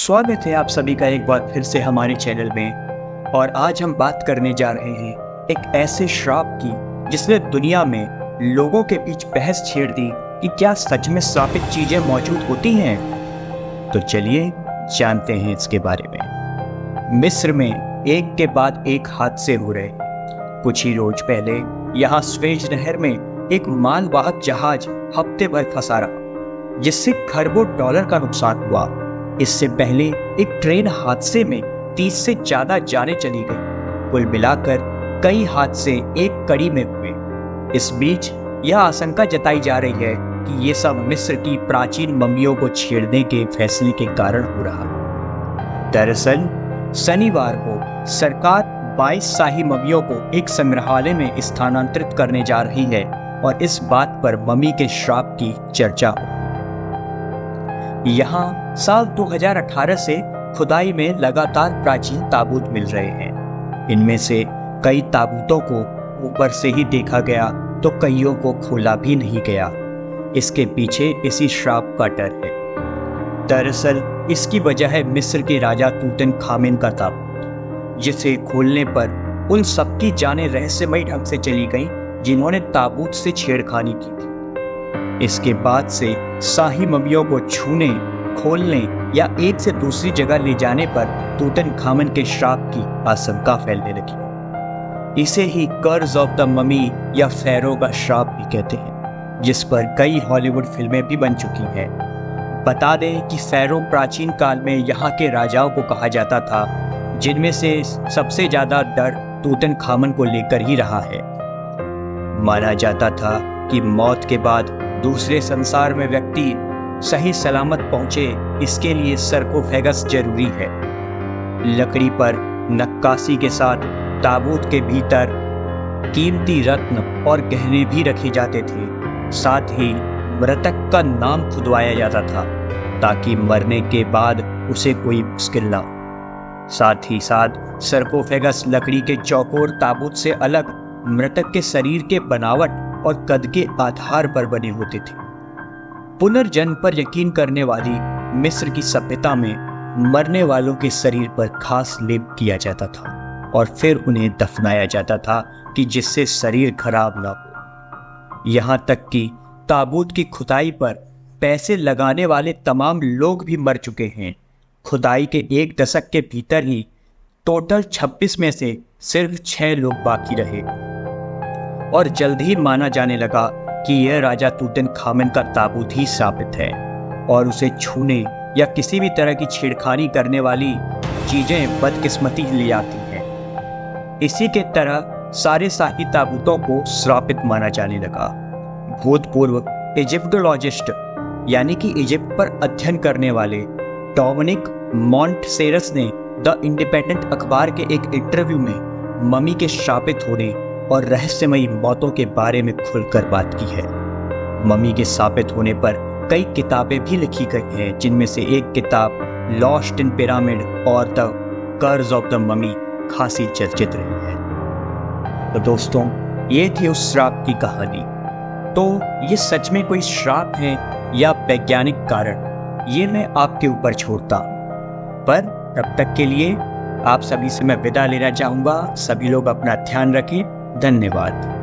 स्वागत है आप सभी का एक बार फिर से हमारे चैनल में। और आज हम बात करने जा रहे हैं एक ऐसे श्राप की जिसने दुनिया में लोगों के बीच बहस छेड़ दी कि क्या सच में श्रापित चीजें मौजूद होती हैं। तो चलिए जानते हैं इसके बारे में। मिस्र में एक के बाद एक हादसे हो रहे। कुछ ही रोज पहले यहाँ स्वेज नहर में एक मालवाहक जहाज हफ्ते भर फंसा रहा, जिससे खरबों डॉलर का नुकसान हुआ। इससे पहले एक ट्रेन हादसे में 30 से ज्यादा जानें चली गई। कुल मिलाकर कई हादसे एक कड़ी में हुए। इस बीच यह आशंका जताई जा रही है कि ये सब मिस्र की प्राचीन मम्मियों को छेड़ने के फैसले के कारण हो रहा। दरअसल शनिवार को सरकार 22 शाही मम्मियों को एक संग्रहालय में स्थानांतरित करने जा रही है और इस बात पर मम्मी के श्राप की चर्चा हो। यहाँ साल 2018 से खुदाई में लगातार प्राचीन ताबूत मिल रहे हैं। इनमें से कई ताबूतों को ऊपर से ही देखा गया तो कईयों को खोला भी नहीं गया। इसके पीछे इसी श्राप का डर है। दरअसल इसकी वजह है मिस्र के राजा तूतनखामेन का ताबूत, जिसे खोलने पर उन सबकी जानें रहस्यमयी ढंग से चली गईं जिन्होंने ताबूत से छेड़खानी की थी। इसके बाद से शाही मम्मियों को छूने, खोलने या एक से दूसरी जगह ले जाने पर तूतनखामेन के श्राप की आशंका फैलने लगी। इसे ही कर्ज ऑफ द ममी या फैरो का श्राप भी कहते हैं, जिस पर कई हॉलीवुड फिल्में भी बन चुकी हैं। बता दें कि फैरो प्राचीन काल में यहाँ के राजाओं को कहा जाता था, जिनमें से सबसे ज्यादा डर तूतनखामेन को लेकर ही रहा है। माना जाता था कि मौत के बाद दूसरे संसार में व्यक्ति सही सलामत पहुंचे, इसके लिए सरकोफेगस जरूरी है। लकड़ी पर नक्काशी के साथ ताबूत के भीतर कीमती रत्न और गहने भी रखे जाते थे। साथ ही मृतक का नाम खुदवाया जाता था ताकि मरने के बाद उसे कोई मुश्किल ना हो। साथ ही साथ सरकोफेगस लकड़ी के चौकोर ताबूत से अलग मृतक के शरीर के बनावट और कद के आधार पर बने होते थे। पुनर्जन्म पर यकीन करने वाली मिस्र की सभ्यता में मरने वालों के शरीर पर खास लेप किया जाता था और फिर उन्हें दफनाया जाता था कि जिससे शरीर खराब ना हो। यहाँ तक कि ताबूत की खुदाई पर पैसे लगाने वाले तमाम लोग भी मर चुके हैं। खुदाई के एक दशक के भीतर ही टोटल 26 में से सिर्फ 6 लोग बाकी रहे और जल्द ही माना जाने लगा कि यह राजा तूतनखामेन का ताबूत ही साबित है और उसे छूने या किसी भी तरह की छेड़खानी करने वाली चीजें बदकिस्मती ले आती हैं। इसी के तरह सारे शाही ताबूतों को श्रापित माना जाने लगा। भूतपूर्व इजिप्टोलॉजिस्ट यानी कि इजिप्ट पर अध्ययन करने वाले डोमिनिक मॉन्टसेरस ने द इंडिपेंडेंट अखबार के एक इंटरव्यू में मम्मी के श्रापित होने और रहस्यमयी मौतों के बारे में खुलकर बात की है। मम्मी के शापित होने पर कई किताबें भी लिखी गई हैं, जिनमें से एक किताब लॉस्ट इन पिरामिड और द कर्ज ऑफ द ममी खासी चर्चित रही है। तो दोस्तों, ये थी उस श्राप की कहानी। तो ये सच में कोई श्राप है या वैज्ञानिक कारण, ये मैं आपके ऊपर छोड़ता हूं। पर तब तक के लिए आप सभी से मैं विदा लेना चाहूंगा। सभी लोग अपना ध्यान रखें। धन्यवाद।